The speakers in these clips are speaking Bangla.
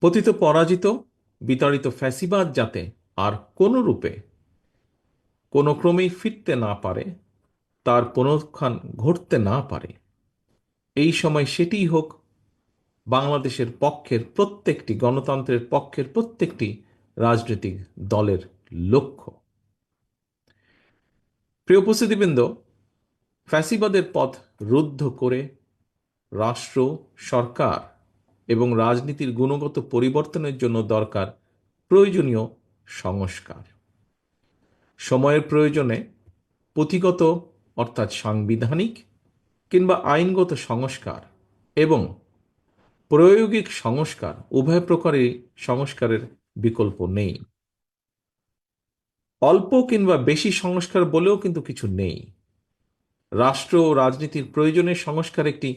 পতিত পরাজিত বিতাড়িত ফ্যাসিবাদ যাতে আর কোনো রূপে কোনো ক্রমেই ফিরতে না পারে, তার পুনরুত্থান ঘটতে না পারে, এই সময় সেটিই হোক বাংলাদেশের পক্ষের প্রত্যেকটি গণতন্ত্রের পক্ষের প্রত্যেকটি রাজনৈতিক দলের লক্ষ্য। প্রিয় উপস্থিতিবৃন্দ, ফ্যাসিবাদের পথ রুদ্ধ করে রাষ্ট্র, সরকার এবং রাজনীতির গুণগত পরিবর্তনের জন্য দরকার প্রয়োজনীয় সংস্কার। সময়ের প্রয়োজনে পুঁথিগত অর্থাৎ সাংবিধানিক কিংবা আইনগত সংস্কার এবং প্রায়োগিক সংস্কার উভয় প্রকারের সংস্কারের বিকল্প নেই। অল্প কিংবা বেশি সংস্কার বলেও কিন্তু কিছু নেই। রাষ্ট্র ও রাজনীতির প্রয়োজনের সংস্কার একটি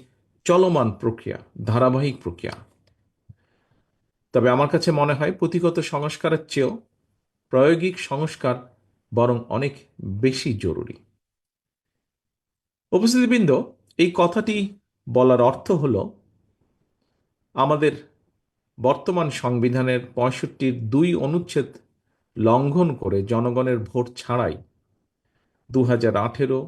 চলমান প্রক্রিয়া, ধারাবাহিক প্রক্রিয়া। তবে আমার কাছে মনে হয় পুঁথিগত সংস্কারের চেয়েও প্রায়োগিক সংস্কার বরং অনেক বেশি জরুরি। উপস্থিতিবৃন্দ, এই কথাটি বলার অর্থ হল আমাদের বর্তমান সংবিধানের ৬৫-র ২ অনুচ্ছেদ লঙ্ঘন করে জনগণের ভোট ছাড়াই ২০১৮,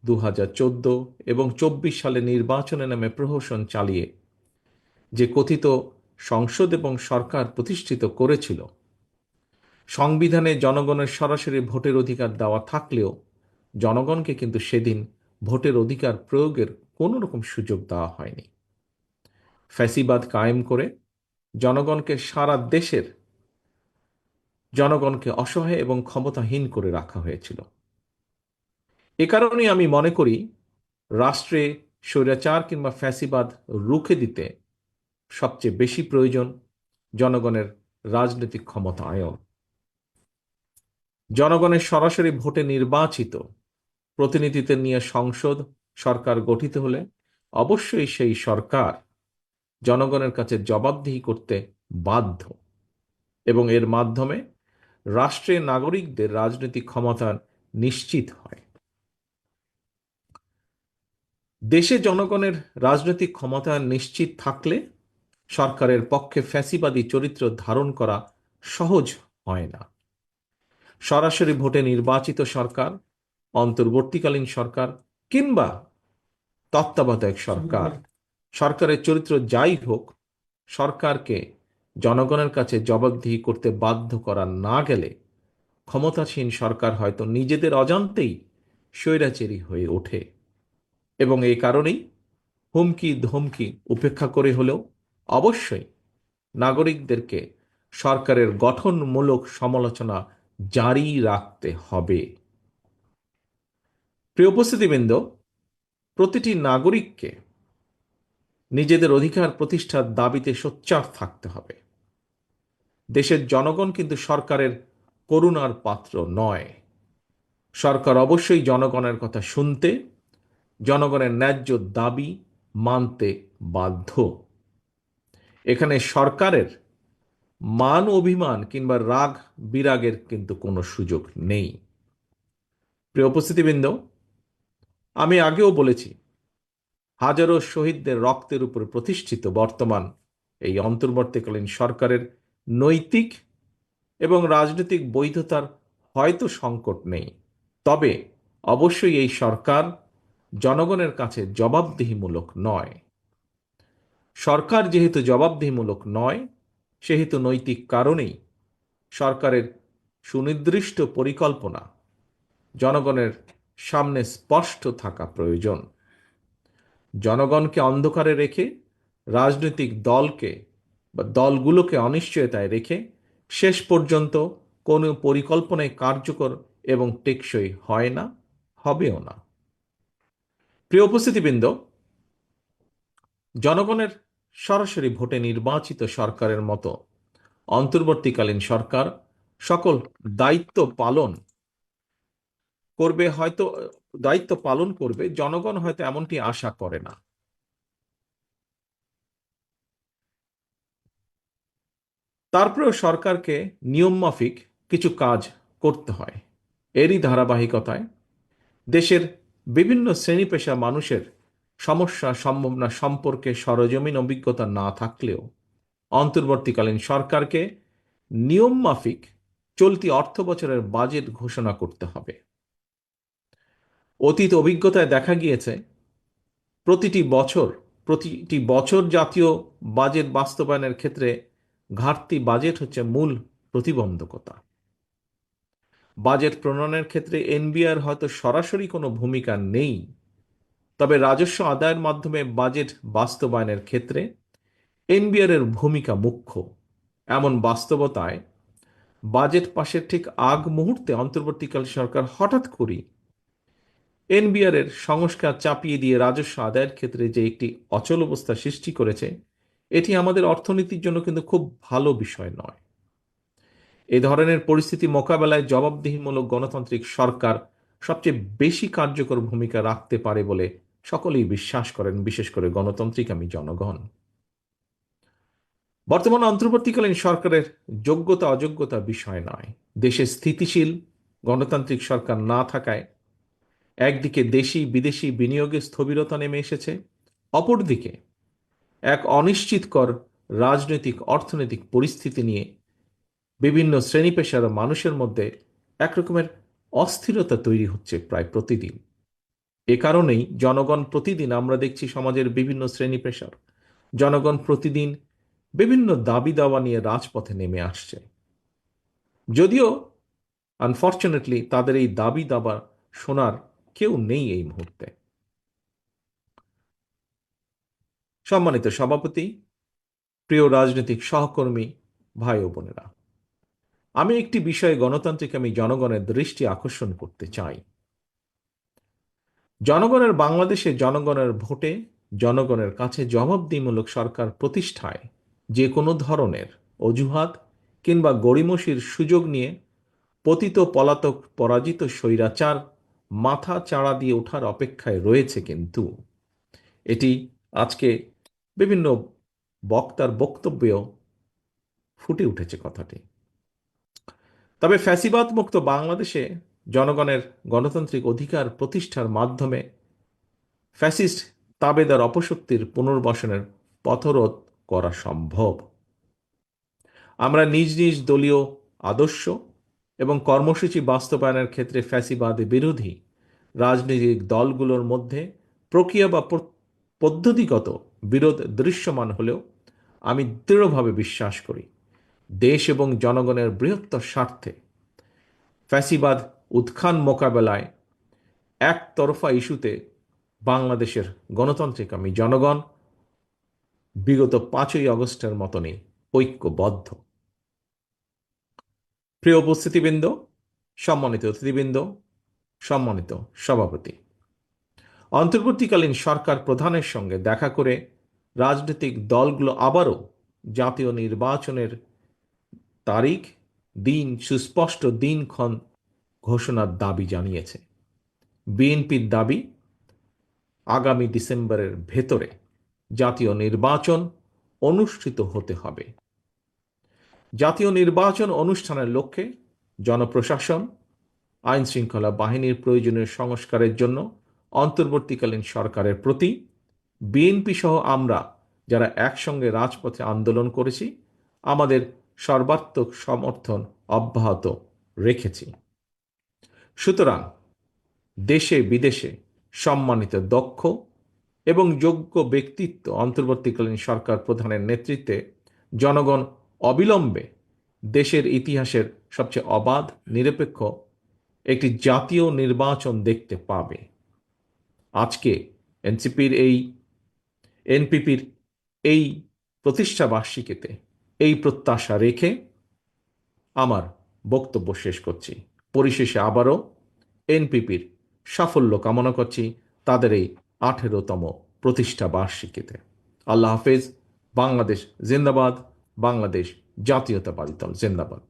২০১৪ এবং ২৪ সালে নির্বাচনে নামে প্রহসন চালিয়ে যে কথিত সংসদ এবং সরকার প্রতিষ্ঠিত করেছিল, সংবিধানে জনগণের সরাসরি ভোটের অধিকার দেওয়া থাকলেও জনগণকে কিন্তু সেদিন ভোটের অধিকার প্রয়োগের কোনো রকম সুযোগ দেওয়া হয়নি। ফ্যাসিবাদ কায়েম করে জনগণকে সারা দেশের জনগণকে অসহায় এবং ক্ষমতাহীন করে রাখা হয়েছিল। এ কারণেই আমি মনে করি রাষ্ট্রে স্বৈরাচার কিংবা ফ্যাসিবাদ রুখে দিতে সবচেয়ে বেশি প্রয়োজন জনগণের রাজনৈতিক ক্ষমতায়ন। জনগণের সরাসরি ভোটে নির্বাচিত প্রতিনিধিদের নিয়ে সংসদ সরকার গঠিত হলে অবশ্যই সেই সরকার জনগণের কাছে জবাবদিহি করতে বাধ্য এবং এর মাধ্যমে রাষ্ট্রের নাগরিকদের রাজনৈতিক ক্ষমতা নিশ্চিত হয়। দেশে জনগণের রাজনৈতিক ক্ষমতা নিশ্চিত থাকলে সরকারের পক্ষে ফ্যাসিবাদী চরিত্র ধারণ করা সহজ হয় না। সরাসরি ভোটে নির্বাচিত সরকার, অন্তর্বর্তীকালীন সরকার কিংবা তত্ত্বাবধায়ক সরকার, সরকারের চরিত্র যাই হোক, সরকারকে জনগণের কাছে জবাবদিহি করতে বাধ্য করা না গেলে ক্ষমতাসীন সরকার হয়তো নিজেদের অজান্তেই স্বৈরাচারী হয়ে ওঠে এবং এই কারণেই হুমকি ধমকি উপেক্ষা করে হলেও অবশ্যই নাগরিকদেরকে সরকারের গঠনমূলক সমালোচনা জারি রাখতে হবে। প্রিয় উপস্থিতিবৃন্দ, প্রতিটি নাগরিককে নিজেদের অধিকার প্রতিষ্ঠার দাবিতে সোচ্চার থাকতে হবে। দেশের জনগণ কিন্তু সরকারের করুণার পাত্র নয়। সরকার অবশ্যই জনগণের কথা শুনতে, জনগণের ন্যায্য দাবি মানতে বাধ্য। এখানে সরকারের মান অভিমান কিংবা রাগ বিরাগের কিন্তু কোনো সুযোগ নেই। প্রিয় উপস্থিতিবৃন্দ, আমি আগেও বলেছি, হাজারো শহীদদের রক্তের উপর প্রতিষ্ঠিত বর্তমান এই অন্তর্বর্তীকালীন সরকারের নৈতিক এবং রাজনৈতিক বৈধতার হয়তো সংকট নেই, তবে অবশ্যই এই সরকার জনগণের কাছে জবাবদিহিমূলক নয়। সরকার যেহেতু জবাবদিহিমূলক নয়, সেহেতু নৈতিক কারণেই সরকারের সুনির্দিষ্ট পরিকল্পনা জনগণের সামনে স্পষ্ট থাকা প্রয়োজন। জনগণকে অন্ধকারে রেখে রাজনৈতিক দলকে বা দলগুলোকে অনিশ্চয়তায় রেখে শেষ পর্যন্ত কোনো পরিকল্পনায় কার্যকর এবং টেকসই হয় না, হবেও না। প্রিয় উপস্থিতিবৃন্দ, জনগণের সরাসরি ভোটে নির্বাচিত সরকারের মতো অন্তর্বর্তীকালীন সরকার সকল দায়িত্ব পালন করবে, হয়তো দায়িত্ব পালন করবে, জনগণ হয়তো এমনটি আশা করে না। তারপরেও সরকারকে নিয়মমাফিক কিছু কাজ করতে হয়। এরই ধারাবাহিকতায় দেশের বিভিন্ন শ্রেণী পেশা মানুষের সমস্যা সম্ভাবনা সম্পর্কে সরজমিন অভিজ্ঞতা না থাকলেও অন্তর্বর্তীকালীন সরকারকে নিয়ম মাফিক চলতি অর্থ বছরের বাজেট ঘোষণা করতে হবে। অতীত অভিজ্ঞতায় দেখা গিয়েছে প্রতিটি বছর প্রতিটি বছর জাতীয় বাজেট বাস্তবায়নের ক্ষেত্রে ঘাটতি বাজেট হচ্ছে মূল প্রতিবন্ধকতা। বাজেট প্রণয়নের ক্ষেত্রে এনবিআর হয়তো সরাসরি কোনো ভূমিকা নেই, তবে রাজস্ব আদায়ের মাধ্যমে বাজেট বাস্তবায়নের ক্ষেত্রে এনবিআর এর ভূমিকা মুখ্য। এমন বাস্তবতায় বাজেট পাশের ঠিক আগ মুহূর্তে অন্তর্বর্তীকালীন সরকার হঠাৎ করেই এনবিআর এর সংস্কার চাপিয়ে দিয়ে রাজস্ব আদায়ের ক্ষেত্রে যে একটি অচল অবস্থা সৃষ্টি করেছে, এটি আমাদের অর্থনীতির জন্য কিন্তু খুব ভালো বিষয় নয়। এ ধরনের পরিস্থিতি মোকাবেলায় জবাবদিহিমূলক গণতান্ত্রিক সরকার সবচেয়ে বেশি কার্যকর ভূমিকা রাখতে পারে বলে সকলেই বিশ্বাস করেন, বিশেষ করে গণতান্ত্রিকামী জনগণ। বর্তমান অন্তর্বর্তীকালীন সরকারের যোগ্যতা অযোগ্যতা বিষয় নয়। দেশে স্থিতিশীল গণতান্ত্রিক সরকার না থাকায় একদিকে দেশি বিদেশি বিনিয়োগে স্থবিরতা নেমে এসেছে, অপরদিকে এক অনিশ্চিতকর রাজনৈতিক অর্থনৈতিক পরিস্থিতি নিয়ে বিভিন্ন শ্রেণী পেশার মানুষের মধ্যে একরকমের অস্থিরতা তৈরি হচ্ছে প্রায় প্রতিদিন। এ কারণেই জনগণ প্রতিদিন আমরা দেখছি সমাজের বিভিন্ন শ্রেণী পেশার জনগণ প্রতিদিন বিভিন্ন দাবি দাওয়া নিয়ে রাজপথে নেমে আসছে। যদিও আনফর্চুনেটলি তাদের এই দাবি দাবা শোনার কেউ নেই এই মুহূর্তে। সম্মানিত সভাপতি, প্রিয় রাজনৈতিক সহকর্মী, ভাই ও বোনেরা, আমি একটি বিষয়ে গণতান্ত্রিক আমি জনগণের দৃষ্টি আকর্ষণ করতে চাই। জনগণের বাংলাদেশে জনগণের ভোটে জনগণের কাছে জবাবদিহিমূলক সরকার প্রতিষ্ঠায় যে কোনো ধরনের অজুহাত কিংবা গড়িমসির সুযোগ নিয়ে পতিত পলাতক পরাজিত স্বৈরাচার মাথা চাড়া দিয়ে ওঠার অপেক্ষায় রয়েছে, কিন্তু এটি আজকে বিভিন্ন বক্তার বক্তব্যেও ফুটে উঠেছে কথাটি। তবে ফ্যাসিবাদ মুক্ত বাংলাদেশে জনগণের গণতান্ত্রিক অধিকার প্রতিষ্ঠার মাধ্যমে ফ্যাসিস্ট তাবেদার অপশক্তির পুনর্বাসনের পথরোধ করা সম্ভব। আমরা নিজ নিজ দলীয় আদর্শ এবং কর্মসূচি বাস্তবায়নের ক্ষেত্রে ফ্যাসিবাদ বিরোধী রাজনৈতিক দলগুলোর মধ্যে প্রক্রিয়া বা পদ্ধতিগত বিরোধ দৃশ্যমান হলেও আমি দৃঢ়ভাবে বিশ্বাস করি দেশ এবং জনগণের বৃহত্তর স্বার্থে ফ্যাসিবাদ উত্থান মোকাবেলায় একতরফা ইস্যুতে বাংলাদেশের গণতান্ত্রিকামী জনগণ বিগত 5ই আগস্টের মতনই ঐক্যবদ্ধ। প্রিয় উপস্থিতিবৃন্দ, সম্মানিত অতিথিবৃন্দ, সম্মানিত সভাপতি, অন্তর্বর্তীকালীন সরকার প্রধানের সঙ্গে দেখা করে রাজনৈতিক দলগুলো আবারও জাতীয় নির্বাচনের তারিখ, দিন, সুস্পষ্ট দিনক্ষণ ঘোষণার দাবি জানিয়েছে। বিএনপির দাবি আগামী ডিসেম্বরের ভেতরে জাতীয় নির্বাচন অনুষ্ঠিত হতে হবে। জাতীয় নির্বাচন অনুষ্ঠানের লক্ষ্যে জনপ্রশাসন, আইন শৃঙ্খলা বাহিনীর প্রয়োজনীয় সংস্কারের জন্য অন্তর্বর্তীকালীন সরকারের প্রতি বিএনপি সহ আমরা যারা একসঙ্গে রাজপথে আন্দোলন করেছি আমাদের সর্বাত্মক সমর্থন অব্যাহত রেখেছি। সুতরাং দেশে বিদেশে সম্মানিত দক্ষ এবং যোগ্য ব্যক্তিত্ব অন্তর্বর্তীকালীন সরকার প্রধানের নেতৃত্বে জনগণ অবিলম্বে দেশের ইতিহাসের সবচেয়ে অবাধ নিরপেক্ষ একটি জাতীয় নির্বাচন দেখতে পাবে। আজকে এনপিপির এই প্রতিষ্ঠা বার্ষিকীতে এই প্রত্যাশা রেখে আমার বক্তব্য শেষ করছি। পরিশেষে আবারও এনপিপির সাফল্য কামনা করছি তাদের এই 18তম প্রতিষ্ঠা বার্ষিকীতে। আল্লাহ হাফেজ। বাংলাদেশ জিন্দাবাদ। বাংলাদেশ জাতীয়তাবাদী দল জিন্দাবাদ।